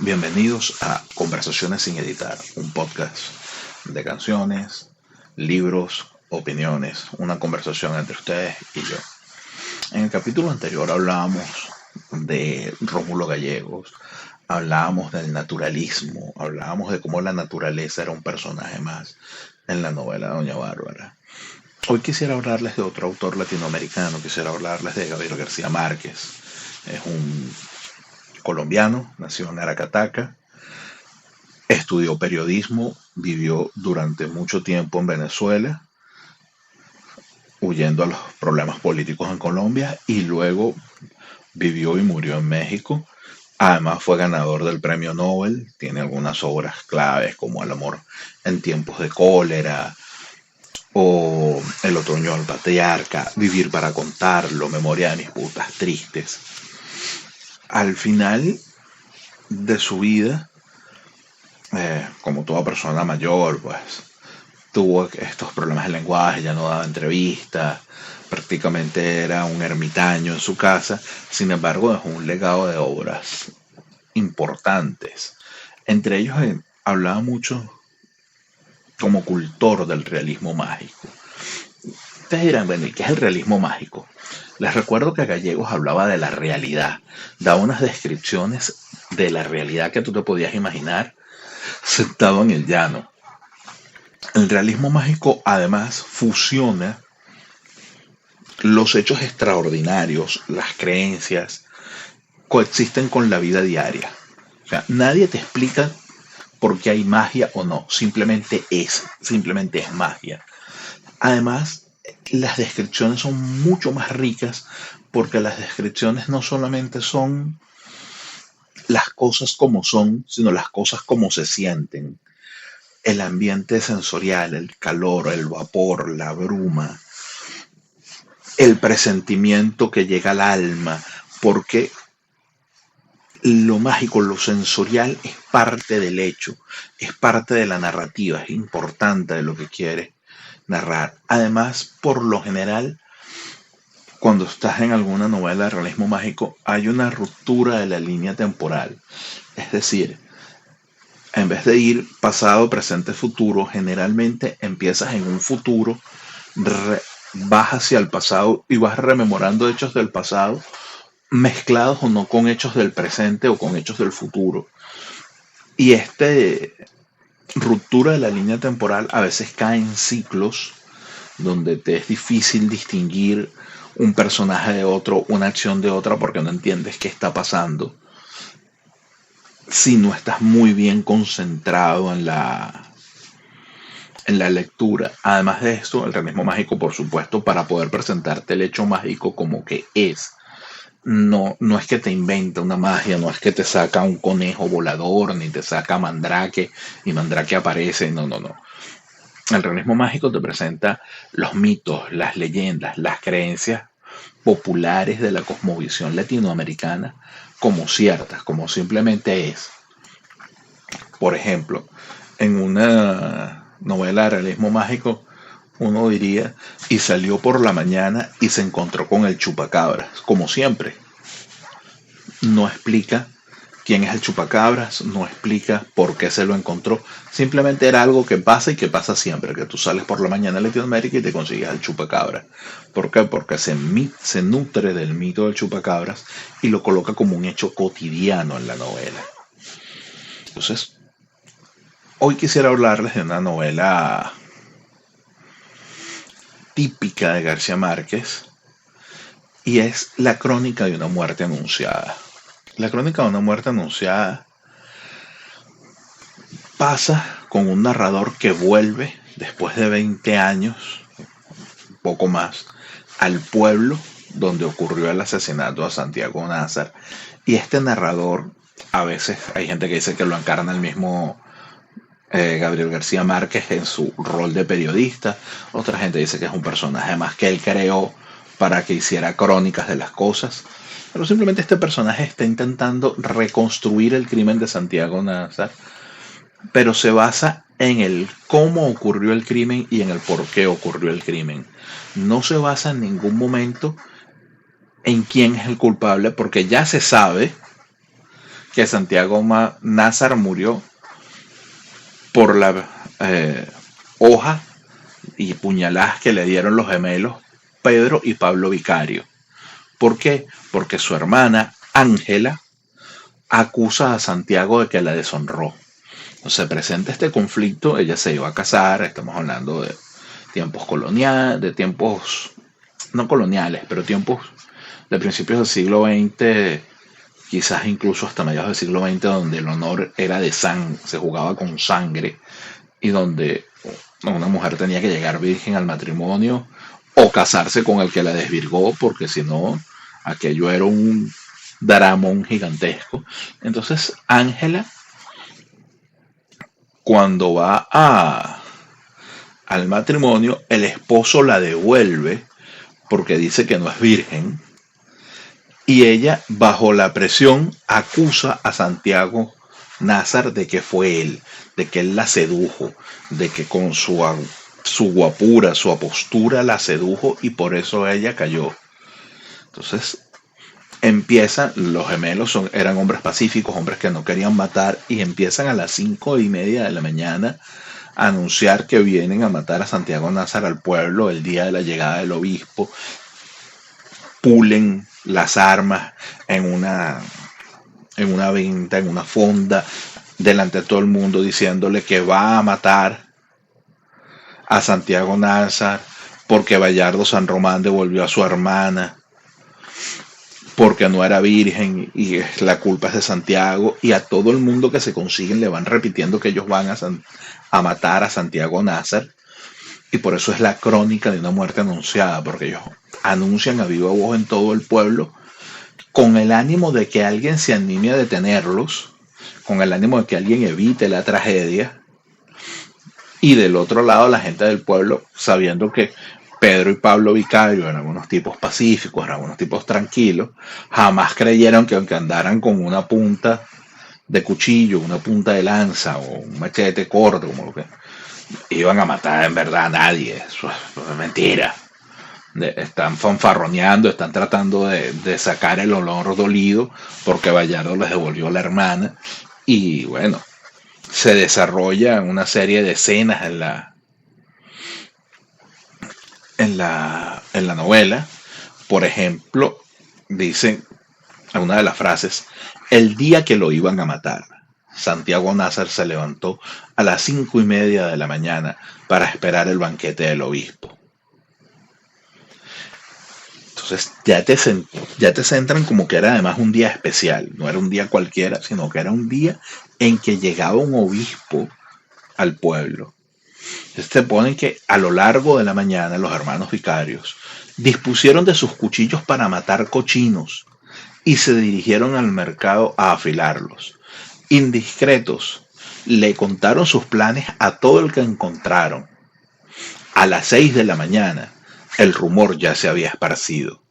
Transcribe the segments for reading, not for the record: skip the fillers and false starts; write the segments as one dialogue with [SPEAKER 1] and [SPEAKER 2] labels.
[SPEAKER 1] Bienvenidos a Conversaciones sin editar, un podcast de canciones, libros, opiniones, una conversación entre ustedes y yo. En el capítulo anterior hablábamos de Rómulo Gallegos, hablábamos del naturalismo, hablábamos de cómo la naturaleza era un personaje más en la novela de Doña Bárbara. Hoy quisiera hablarles de otro autor latinoamericano, quisiera hablarles de Gabriel García Márquez. Es un colombiano, nació en Aracataca, estudió periodismo, vivió durante mucho tiempo en Venezuela, huyendo a los problemas políticos en Colombia, y luego vivió y murió en México. Además fue ganador del premio Nobel, tiene algunas obras claves como El amor en tiempos de cólera, o El otoño del patriarca, Vivir para contarlo, Memoria de mis putas tristes. Al final de su vida, como toda persona mayor, pues tuvo estos problemas de lenguaje, ya no daba entrevistas, prácticamente era un ermitaño en su casa. Sin embargo, dejó un legado de obras importantes. Entre ellos hablaba mucho como cultor del realismo mágico. Ustedes dirán, bueno, ¿y qué es el realismo mágico? Les recuerdo que Gallegos hablaba de la realidad, daba unas descripciones de la realidad que tú te podías imaginar sentado en el llano. El realismo mágico además fusiona los hechos extraordinarios, las creencias, coexisten con la vida diaria. O sea, nadie te explica por qué hay magia o no, simplemente es magia. Además, las descripciones son mucho más ricas porque las descripciones no solamente son las cosas como son, sino las cosas como se sienten. El ambiente sensorial, el calor, el vapor, la bruma, el presentimiento que llega al alma, porque lo mágico, lo sensorial es parte del hecho, es parte de la narrativa, es importante de lo que quiere narrar. Además, por lo general, cuando estás en alguna novela de realismo mágico, hay una ruptura de la línea temporal. Es decir, en vez de ir pasado, presente, futuro, generalmente empiezas en un futuro, vas hacia el pasado y vas rememorando hechos del pasado, mezclados o no con hechos del presente o con hechos del futuro. Y ruptura de la línea temporal a veces cae en ciclos donde te es difícil distinguir un personaje de otro, una acción de otra, porque no entiendes qué está pasando si no estás muy bien concentrado en la lectura. Además de esto, el realismo mágico, por supuesto, para poder presentarte el hecho mágico como que es. No es que te inventa una magia, no es que te saca un conejo volador, ni te saca Mandrake, y Mandrake aparece, no. El realismo mágico te presenta los mitos, las leyendas, las creencias populares de la cosmovisión latinoamericana como ciertas, como simplemente es. Por ejemplo, en una novela de realismo mágico, uno diría, y salió por la mañana y se encontró con el chupacabras, como siempre. No explica quién es el chupacabras, no explica por qué se lo encontró. Simplemente era algo que pasa y que pasa siempre, que tú sales por la mañana a Latinoamérica y te consigues al chupacabras. ¿Por qué? Porque se nutre del mito del chupacabras y lo coloca como un hecho cotidiano en la novela. Entonces, hoy quisiera hablarles de una novela típica de García Márquez, y es La crónica de una muerte anunciada. La crónica de una muerte anunciada pasa con un narrador que vuelve después de 20 años, un poco más, al pueblo donde ocurrió el asesinato a Santiago Nazar. Y este narrador, a veces hay gente que dice que lo encarna el mismo Gabriel García Márquez en su rol de periodista. Otra gente dice que es un personaje más que él creó para que hiciera crónicas de las cosas. Pero simplemente este personaje está intentando reconstruir el crimen de Santiago Nazar, pero se basa en el cómo ocurrió el crimen y en el por qué ocurrió el crimen. No se basa en ningún momento en quién es el culpable, porque ya se sabe que Santiago Nazar murió por la hoja y puñaladas que le dieron los gemelos Pedro y Pablo Vicario. ¿Por qué? Porque su hermana Ángela acusa a Santiago de que la deshonró. Se presenta este conflicto, ella se iba a casar, estamos hablando de tiempos coloniales, de tiempos no coloniales, pero tiempos de principios del siglo XX, quizás incluso hasta mediados del siglo XX, donde el honor era de sangre, se jugaba con sangre, y donde una mujer tenía que llegar virgen al matrimonio o casarse con el que la desvirgó, porque si no, aquello era un dramón gigantesco. Entonces, Ángela, cuando va al matrimonio, el esposo la devuelve porque dice que no es virgen, y ella, bajo la presión, acusa a Santiago Nazar de que fue él, de que él la sedujo, de que con su guapura, su apostura la sedujo y por eso ella cayó. Entonces empiezan, los gemelos eran hombres pacíficos, hombres que no querían matar, y empiezan a las 5:30 de la mañana a anunciar que vienen a matar a Santiago Nazar al pueblo el día de la llegada del obispo. Pulen las armas en una venta, en una fonda, delante de todo el mundo, diciéndole que va a matar a Santiago Nazar porque Bayardo San Román devolvió a su hermana, porque no era virgen y la culpa es de Santiago, y a todo el mundo que se consiguen le van repitiendo que ellos van a matar a Santiago Nazar, y por eso es la crónica de una muerte anunciada, porque ellos anuncian a viva voz en todo el pueblo con el ánimo de que alguien se anime a detenerlos, con el ánimo de que alguien evite la tragedia, y del otro lado la gente del pueblo, sabiendo que Pedro y Pablo Vicario eran unos tipos pacíficos, eran unos tipos tranquilos, jamás creyeron que aunque andaran con una punta de cuchillo, una punta de lanza o un machete corto, como lo que iban a matar en verdad a nadie. Eso es mentira. Están fanfarroneando, están tratando de sacar el olor dolido porque Bayardo les devolvió a la hermana, y bueno, se desarrolla una serie de escenas en la novela. Por ejemplo, dicen una de las frases: el día que lo iban a matar, Santiago Nazar se levantó a las 5:30 de la mañana para esperar el banquete del obispo. Entonces ya te centran como que era además un día especial, no era un día cualquiera, sino que era un día en que llegaba un obispo al pueblo. Entonces te ponen que a lo largo de la mañana los hermanos vicarios dispusieron de sus cuchillos para matar cochinos y se dirigieron al mercado a afilarlos. Indiscretos, le contaron sus planes a todo el que encontraron. A las 6 de la mañana, el rumor ya se había esparcido.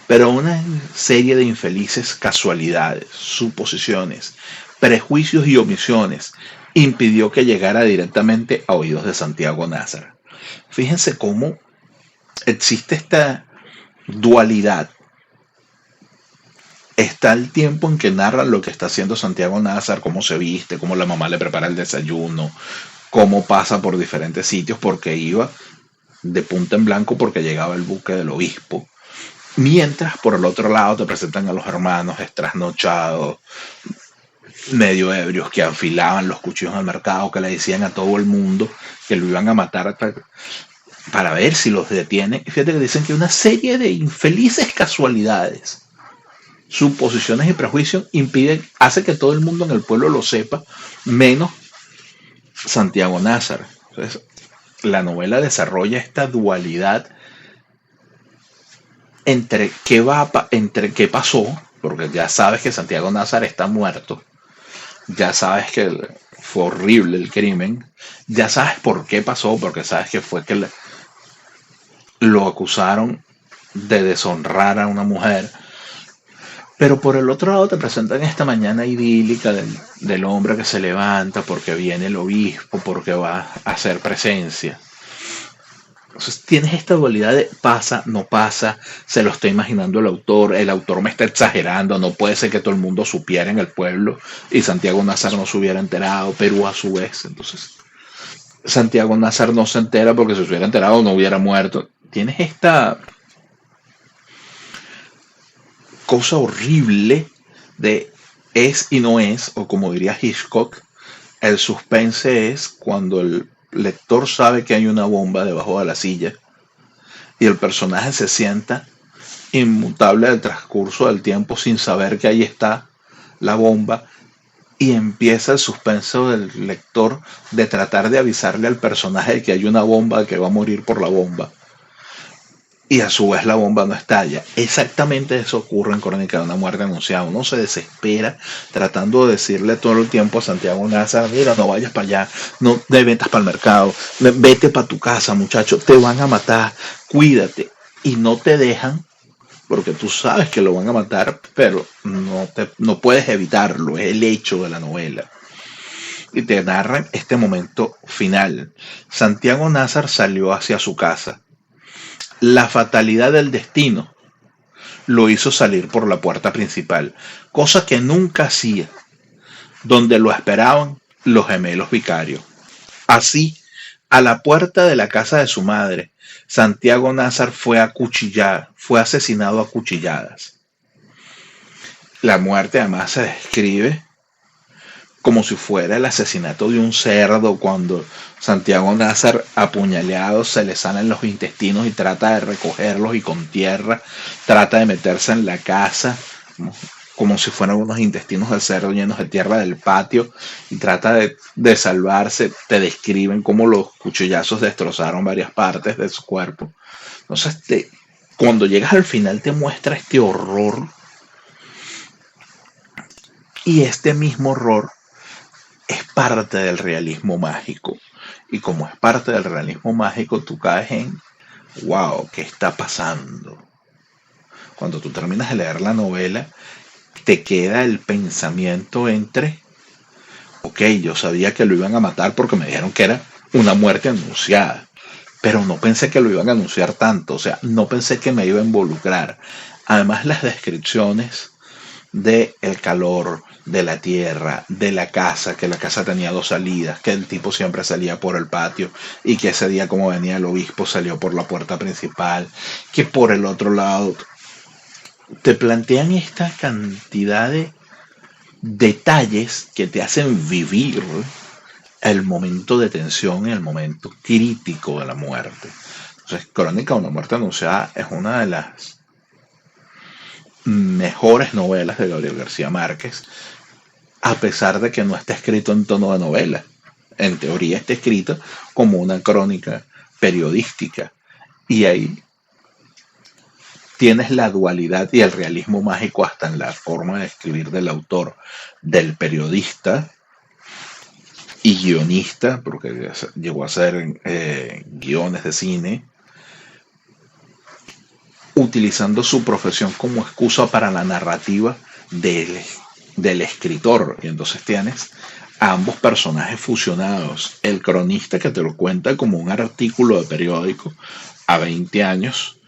[SPEAKER 1] Pero una serie de infelices casualidades, suposiciones, prejuicios y omisiones impidió que llegara directamente a oídos de Santiago Nazar. Fíjense cómo existe esta dualidad. Está el tiempo en que narran lo que está haciendo Santiago Nazar, cómo se viste, cómo la mamá le prepara el desayuno, cómo pasa por diferentes sitios porque iba de punta en blanco porque llegaba el buque del obispo. Mientras por el otro lado te presentan a los hermanos trasnochados, medio ebrios, que afilaban los cuchillos al mercado, que le decían a todo el mundo que lo iban a matar para ver si los detienen. Y fíjate que dicen que una serie de infelices casualidades, suposiciones y prejuicios hace que todo el mundo en el pueblo lo sepa, menos Santiago Nazar. Entonces, la novela desarrolla esta dualidad entre qué pasó, porque ya sabes que Santiago Nazar está muerto, ya sabes que fue horrible el crimen, ya sabes por qué pasó, porque sabes que fue que lo acusaron de deshonrar a una mujer. Pero por el otro lado te presentan esta mañana idílica del hombre que se levanta porque viene el obispo, porque va a hacer presencia. Entonces tienes esta dualidad de pasa, no pasa, se lo está imaginando el autor me está exagerando, no puede ser que todo el mundo supiera en el pueblo y Santiago Nazar no se hubiera enterado, Perú a su vez. Entonces Santiago Nazar no se entera porque si se hubiera enterado no hubiera muerto. Tienes esta cosa horrible de es y no es, o como diría Hitchcock, el suspense es cuando el lector sabe que hay una bomba debajo de la silla y el personaje se sienta inmutable del transcurso del tiempo sin saber que ahí está la bomba y empieza el suspenso del lector de tratar de avisarle al personaje de que hay una bomba, que va a morir por la bomba y a su vez la bomba no estalla. Exactamente eso ocurre en Crónica de una muerte anunciada. Uno se desespera tratando de decirle todo el tiempo a Santiago Nazar, mira, no vayas para allá, no de ventas para el mercado, vete para tu casa, muchacho, te van a matar, cuídate. Y no te dejan porque tú sabes que lo van a matar, pero no puedes evitarlo, es el hecho de la novela. Y te narran este momento final. Santiago Nazar salió hacia su casa. La fatalidad del destino lo hizo salir por la puerta principal, cosa que nunca hacía, donde lo esperaban los gemelos vicarios. Así, a la puerta de la casa de su madre, Santiago Nazar fue asesinado a cuchilladas. La muerte además se describe como si fuera el asesinato de un cerdo, cuando Santiago Nazar apuñaleado se le salen los intestinos y trata de recogerlos y con tierra trata de meterse en la casa como si fueran unos intestinos del cerdo llenos de tierra del patio y trata de salvarse. Te describen cómo los cuchillazos destrozaron varias partes de su cuerpo. Entonces, cuando llegas al final te muestra este horror y este mismo horror es parte del realismo mágico. Y como es parte del realismo mágico, tú caes en, wow, ¿qué está pasando? Cuando tú terminas de leer la novela, te queda el pensamiento entre, ok, yo sabía que lo iban a matar porque me dijeron que era una muerte anunciada, pero no pensé que lo iban a anunciar tanto, o sea, no pensé que me iba a involucrar. Además, las descripciones de el calor, de la tierra, de la casa, que la casa tenía dos salidas, que el tipo siempre salía por el patio y que ese día como venía el obispo salió por la puerta principal, que por el otro lado te plantean esta cantidad de detalles que te hacen vivir el momento de tensión y el momento crítico de la muerte. Entonces, Crónica de una muerte anunciada es una de las mejores novelas de Gabriel García Márquez, a pesar de que no está escrito en tono de novela. En teoría está escrito como una crónica periodística. Y ahí tienes la dualidad y el realismo mágico hasta en la forma de escribir del autor, del periodista y guionista, porque llegó a hacer guiones de cine, utilizando su profesión como excusa para la narrativa del escritor. Y entonces tienes a ambos personajes fusionados. El cronista que te lo cuenta como un artículo de periódico a 20 años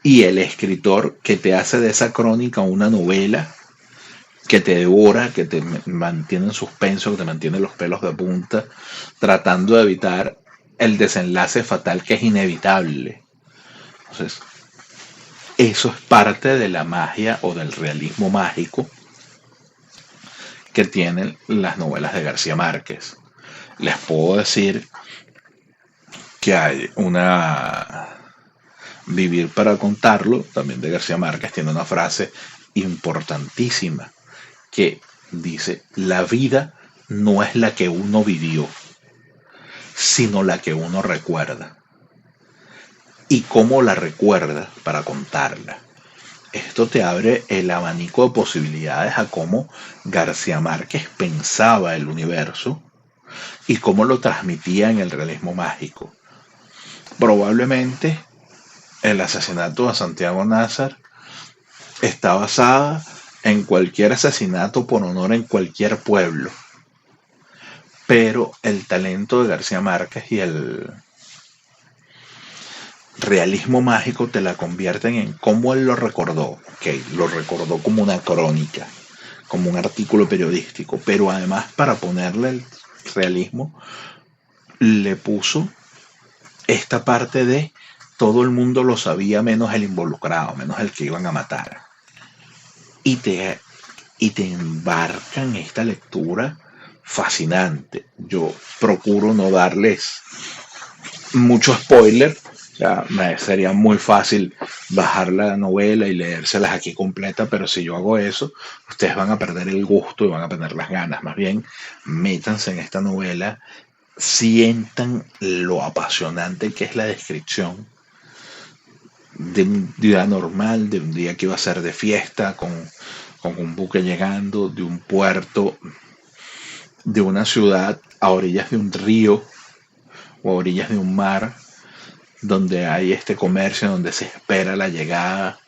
[SPEAKER 1] y el escritor que te hace de esa crónica una novela que te devora, que te mantiene en suspenso, que te mantiene los pelos de punta, tratando de evitar el desenlace fatal que es inevitable. Entonces, eso es parte de la magia o del realismo mágico que tienen las novelas de García Márquez. Les puedo decir que hay una Vivir para contarlo, también de García Márquez, tiene una frase importantísima que dice, la vida no es la que uno vivió, sino la que uno recuerda. Y cómo la recuerda para contarla. Esto te abre el abanico de posibilidades a cómo García Márquez pensaba el universo y cómo lo transmitía en el realismo mágico. Probablemente el asesinato de Santiago Nazar está basada en cualquier asesinato por honor en cualquier pueblo. Pero el talento de García Márquez y realismo mágico te la convierten en cómo él lo recordó. Ok, lo recordó como una crónica, como un artículo periodístico, pero además para ponerle el realismo le puso esta parte de todo el mundo lo sabía menos el involucrado, menos el que iban a matar. Y te embarca en esta lectura fascinante. Yo procuro no darles mucho spoiler. O sea, me sería muy fácil bajar la novela y leérselas aquí completa, pero si yo hago eso, ustedes van a perder el gusto y van a perder las ganas. Más bien, métanse en esta novela, sientan lo apasionante que es la descripción de un día normal, de un día que iba a ser de fiesta, con un buque llegando, de un puerto, de una ciudad a orillas de un río o a orillas de un mar, donde hay este comercio, donde se espera la llegada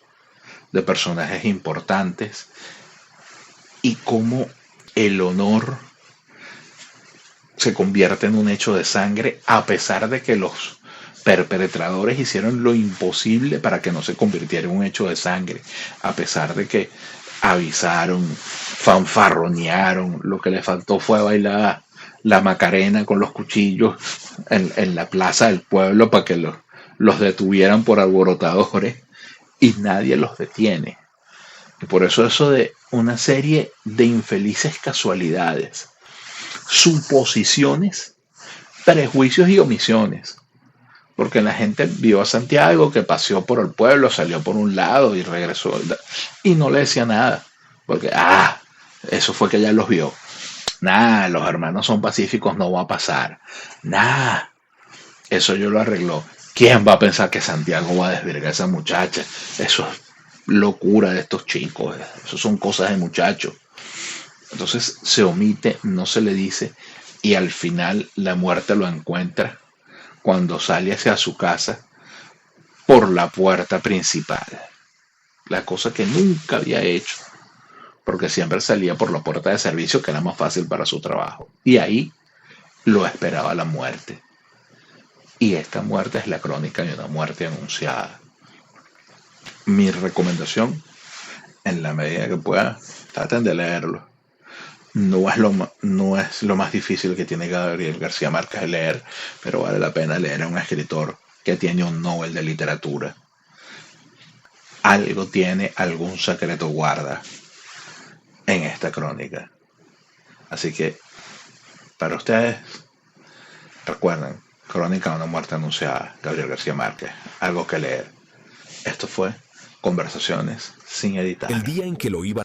[SPEAKER 1] de personajes importantes, y cómo el honor se convierte en un hecho de sangre a pesar de que los perpetradores hicieron lo imposible para que no se convirtiera en un hecho de sangre, a pesar de que avisaron, fanfarronearon, lo que le faltó fue bailar la Macarena con los cuchillos en la plaza del pueblo para que los detuvieran por alborotadores, y nadie los detiene. Y por eso de una serie de infelices casualidades, suposiciones, prejuicios y omisiones. Porque la gente vio a Santiago que paseó por el pueblo, salió por un lado y regresó y no le decía nada. Porque, eso fue que ella los vio. Nada, los hermanos son pacíficos, no va a pasar. Nada, eso yo lo arregló. ¿Quién va a pensar que Santiago va a desvirgar a esa muchacha? Eso es locura de estos chicos. Eso son cosas de muchachos. Entonces se omite, no se le dice, y al final la muerte lo encuentra cuando sale hacia su casa por la puerta principal. La cosa que nunca había hecho, porque siempre salía por la puerta de servicio, que era más fácil para su trabajo. Y ahí lo esperaba la muerte. Y esta muerte es la crónica de una muerte anunciada. Mi recomendación, en la medida que pueda, traten de leerlo. No es lo más difícil que tiene Gabriel García Márquez de leer, pero vale la pena leer a un escritor que tiene un Nobel de literatura. Algo tiene, algún secreto guarda en esta crónica. Así que, para ustedes, recuerden, Crónica de una muerte anunciada, Gabriel García Márquez, algo que leer. Esto fue Conversaciones sin editar.
[SPEAKER 2] El día en que lo iba